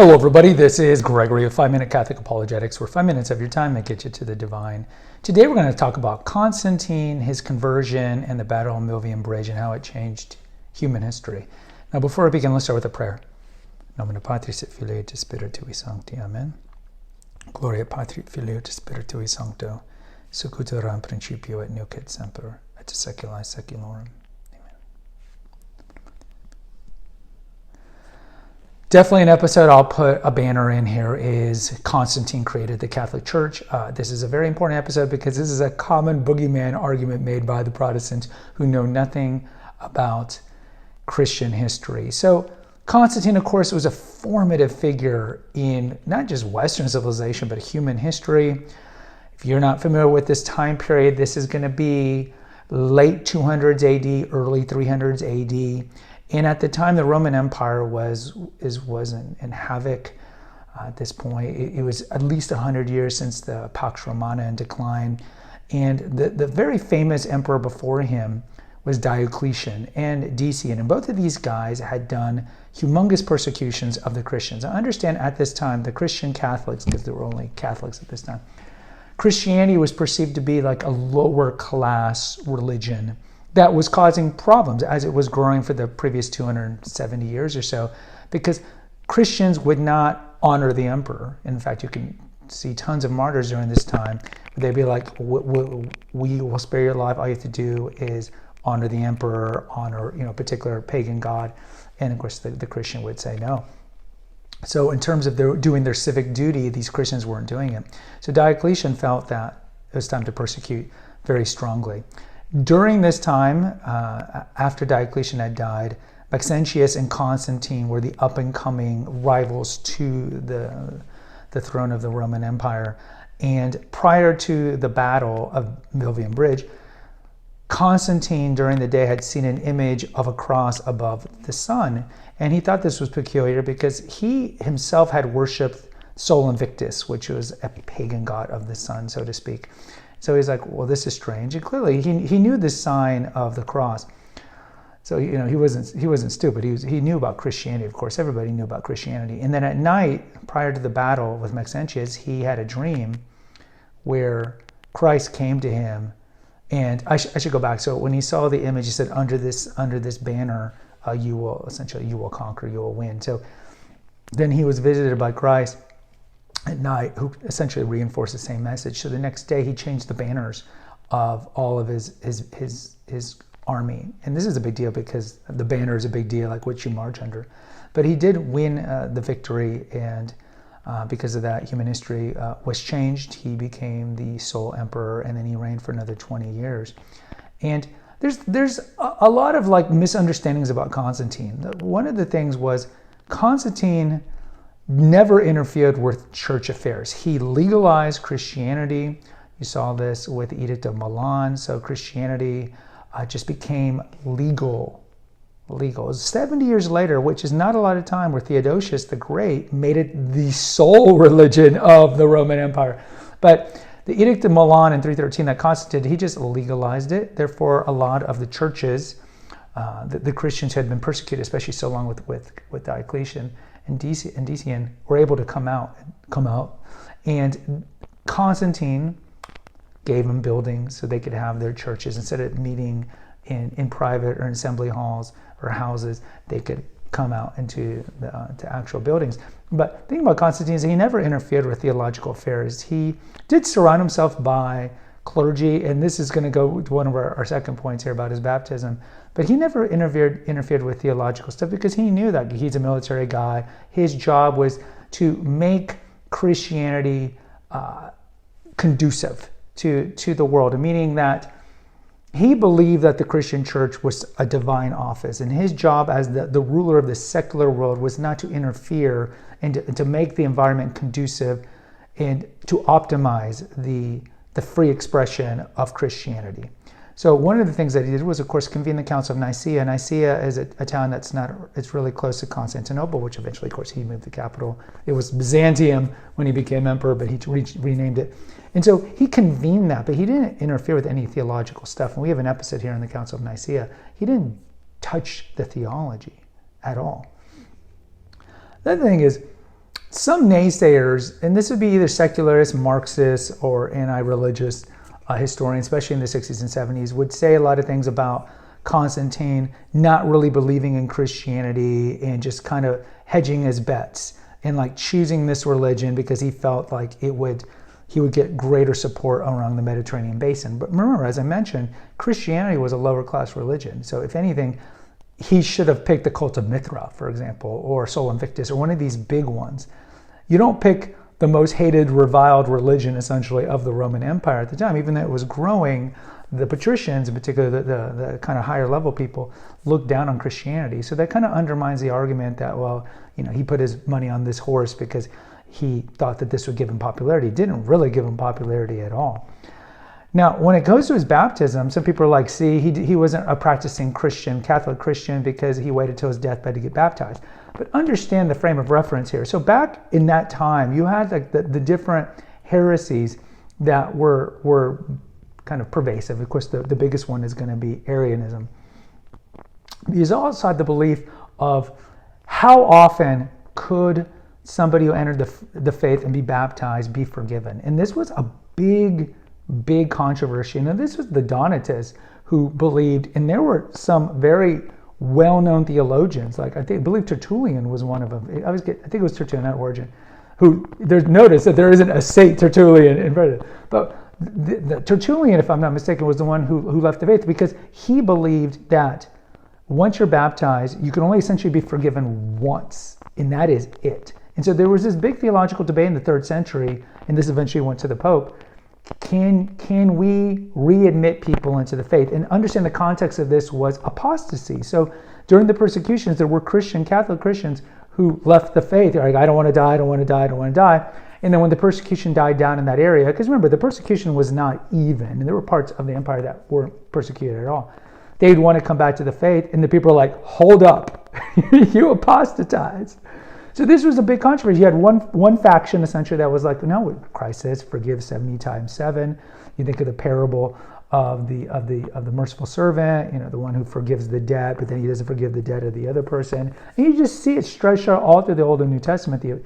Hello everybody, this is Gregory of 5 Minute Catholic Apologetics, where 5 minutes of your time may get you to the divine. Today we're going to talk about Constantine, his conversion, and the Battle of Milvian Bridge and how it changed human history. Now before we begin, let's start with a prayer. Nomine Patris et Filii et Spiritui Sancti. Amen. Gloria Patri et Filii et Spiritui Sancto, sic ut era in principio et nunc et semper, et saecula saeculorum. Definitely an episode, I'll put a banner in here, is Constantine created the Catholic Church. This is a very important episode because this is a common boogeyman argument made by the Protestants who know nothing about Christian history. So Constantine, of course, was a formative figure in not just Western civilization, but human history. If you're not familiar with this time period, this is going to be late 200s AD, early 300s AD. And at the time, the Roman Empire was in havoc. At this point, it was at least 100 years since the Pax Romana in decline. And the very famous emperor before him was Diocletian and Decian. And both of these guys had done humongous persecutions of the Christians. I understand at this time, the Christian Catholics, because there were only Catholics at this time, Christianity was perceived to be like a lower class religion that was causing problems as it was growing for the previous 270 years or so, because Christians would not honor the emperor. In fact, you can see tons of martyrs during this time. They'd be like, we will spare your life. All you have to do is honor the emperor, honor particular pagan god. And of course, the Christian would say no. So in terms of doing their civic duty, these Christians weren't doing it. So Diocletian felt that it was time to persecute very strongly. During this time, after Diocletian had died, Maxentius and Constantine were the up-and-coming rivals to the throne of the Roman Empire. And prior to the Battle of Milvian Bridge, Constantine during the day had seen an image of a cross above the sun. And he thought this was peculiar because he himself had worshipped Sol Invictus, which was a pagan god of the sun, so to speak. So he's like, well, this is strange. And clearly he knew the sign of the cross. So he wasn't stupid. He knew about Christianity, of course. Everybody knew about Christianity. And then at night, prior to the battle with Maxentius, he had a dream where Christ came to him. And I should go back. So when he saw the image, he said, under this banner, you will conquer, you will win. So then he was visited by Christ at night, who essentially reinforced the same message. So the next day he changed the banners of all of his army. And this is a big deal because the banner is a big deal, like what you march under. But he did win the victory, and because of that, human history was changed. He became the sole emperor, and then he reigned for another 20 years. And there's a lot of misunderstandings about Constantine. One of the things was Constantine never interfered with church affairs. He legalized Christianity. You saw this with the Edict of Milan. So Christianity just became legal. It was 70 years later, which is not a lot of time, where Theodosius the Great made it the sole religion of the Roman Empire. But the Edict of Milan in 313 that Constantine did, he just legalized it. Therefore, a lot of the churches, the Christians who had been persecuted, especially so long with Diocletian and Decian, were able to come out. And Constantine gave them buildings so they could have their churches. Instead of meeting in private or in assembly halls or houses, they could come out into to actual buildings. But the thing about Constantine is he never interfered with theological affairs. He did surround himself by clergy, and this is going to go to one of our second points here about his baptism. But he never interfered with theological stuff because he knew that he's a military guy. His job was to make Christianity conducive to the world, meaning that he believed that the Christian church was a divine office, and his job as the ruler of the secular world was not to interfere and to make the environment conducive and to optimize the free expression of Christianity. So one of the things that he did was, of course, convene the Council of Nicaea. Nicaea is a town it's really close to Constantinople, which eventually, of course, he moved the capital. It was Byzantium when he became emperor, but he renamed it. And so he convened that, but he didn't interfere with any theological stuff. And we have an episode here in the Council of Nicaea. He didn't touch the theology at all. The other thing is, Some naysayers, and this would be either secularist, Marxist, or anti-religious historians, especially in the 60s and 70s, would say a lot of things about Constantine not really believing in Christianity and just kind of hedging his bets and like choosing this religion because he felt like he would get greater support around the Mediterranean basin. But remember, as I mentioned, Christianity was a lower class religion. So if anything, he should have picked the cult of Mithra, for example, or Sol Invictus, or one of these big ones. You don't pick the most hated, reviled religion, essentially, of the Roman Empire at the time. Even though it was growing, the patricians, in particular the kind of higher level people, looked down on Christianity. So that kind of undermines the argument that, well, he put his money on this horse because he thought that this would give him popularity. It didn't really give him popularity at all. Now, when it goes to his baptism, some people are like, see, he wasn't a practicing Christian, Catholic Christian, because he waited till his deathbed to get baptized. But understand the frame of reference here. So back in that time, you had like the different heresies that were kind of pervasive. Of course, the biggest one is going to be Arianism. There's also the belief of how often could somebody who entered the faith and be baptized be forgiven. And this was a big controversy. And this was the Donatists who believed, and there were some very well-known theologians, like I believe Tertullian was one of them. I think it was Tertullian, not Origen, who there's notice that there isn't a Saint Tertullian in Britain. But the Tertullian, if I'm not mistaken, was the one who left the faith because he believed that once you're baptized, you can only essentially be forgiven once, and that is it. And so there was this big theological debate in the 3rd century, and this eventually went to the Pope. Can we readmit people into the faith? And understand the context of this was apostasy. So during the persecutions, there were Catholic Christians who left the faith. They're like, I don't want to die, I don't want to die, I don't want to die. And then when the persecution died down in that area, because remember, the persecution was not even, and there were parts of the empire that weren't persecuted at all. They'd want to come back to the faith, and the people are like, hold up, you apostatized. So this was a big controversy. You had one faction essentially that was like, no, Christ says forgive 70 times 7. You think of the parable of the merciful servant, the one who forgives the debt, but then he doesn't forgive the debt of the other person. And you just see it stretched out all through the Old and New Testament, the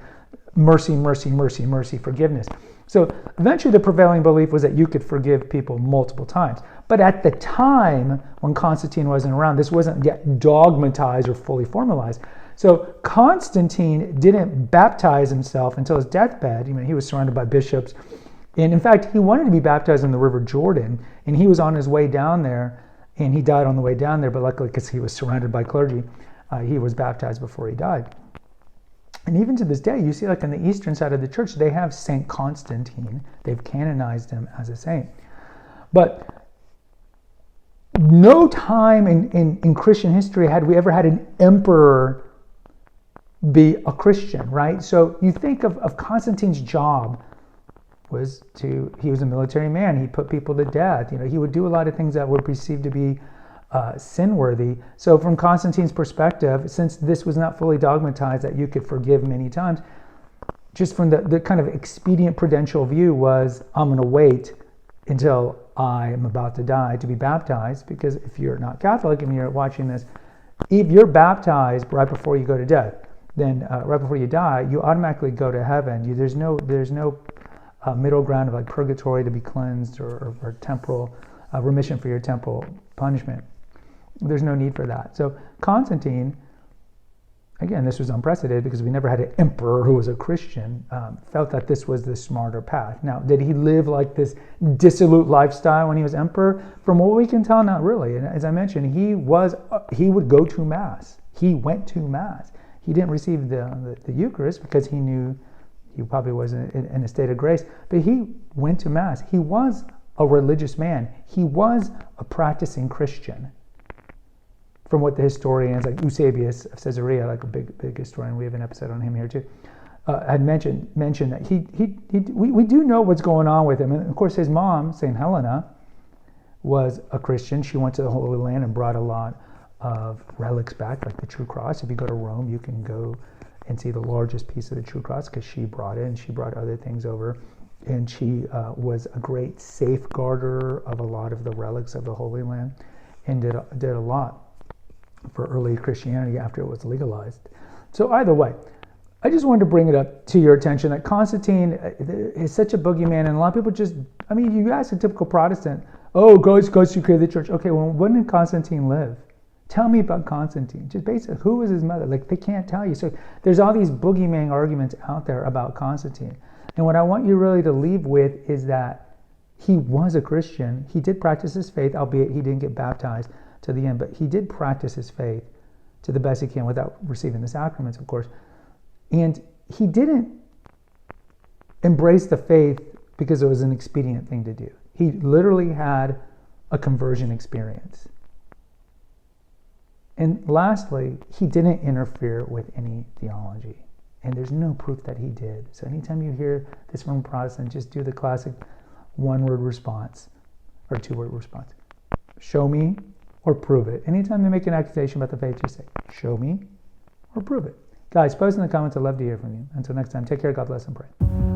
mercy, mercy, mercy, mercy, forgiveness. So eventually the prevailing belief was that you could forgive people multiple times. But at the time when Constantine wasn't around, this wasn't yet dogmatized or fully formalized. So Constantine didn't baptize himself until his deathbed. He was surrounded by bishops. And in fact, he wanted to be baptized in the River Jordan, and he was on his way down there, and he died on the way down there, but luckily, because he was surrounded by clergy, he was baptized before he died. And even to this day, you see like on the eastern side of the church, they have Saint Constantine. They've canonized him as a saint. But no time in Christian history had we ever had an emperor be a Christian, right? So you think of Constantine's job he was a military man. He put people to death. He would do a lot of things that were perceived to be sin-worthy. So from Constantine's perspective, since this was not fully dogmatized that you could forgive many times, just from the kind of expedient prudential view was, I'm going to wait until I am about to die to be baptized, because if you're not Catholic and you're watching this, if you're baptized right before you go to death, then right before you die, you automatically go to heaven. There's no middle ground of like purgatory to be cleansed or temporal remission for your temporal punishment. There's no need for that. So Constantine, again, this was unprecedented because we never had an emperor who was a Christian, felt that this was the smarter path. Now, did he live like this dissolute lifestyle when he was emperor? From what we can tell, not really. And as I mentioned, he would go to Mass. He went to Mass. He didn't receive the Eucharist because he knew he probably wasn't in a state of grace, but he went to Mass. He was a religious man. He was a practicing Christian. From what the historians like Eusebius of Caesarea, like a big historian, we have an episode on him here too, had mentioned that we do know what's going on with him. And of course, his mom, Saint Helena, was a Christian. She went to the Holy Land and brought a lot of relics back, like the true cross. If you go to Rome, you can go and see the largest piece of the true cross because she brought it, and she brought other things over. And she was a great safeguarder of a lot of the relics of the Holy Land, and did a lot for early Christianity after it was legalized. So either way, I just wanted to bring it up to your attention that Constantine is such a boogeyman, and a lot of people just, I mean, you ask a typical Protestant, oh, God created the church. Okay, well, when did Constantine live? Tell me about Constantine. Just basically, who was his mother? Like, they can't tell you. So there's all these boogeyman arguments out there about Constantine. And what I want you really to leave with is that he was a Christian. He did practice his faith, albeit he didn't get baptized to the end, but he did practice his faith to the best he can without receiving the sacraments, of course. And he didn't embrace the faith because it was an expedient thing to do. He literally had a conversion experience. And lastly, he didn't interfere with any theology. And there's no proof that he did. So anytime you hear this from a Protestant, just do the classic one-word response or two-word response. Show me or prove it. Anytime they make an accusation about the faith, just say, show me or prove it. Guys, post in the comments. I'd love to hear from you. Until next time, take care. God bless and pray.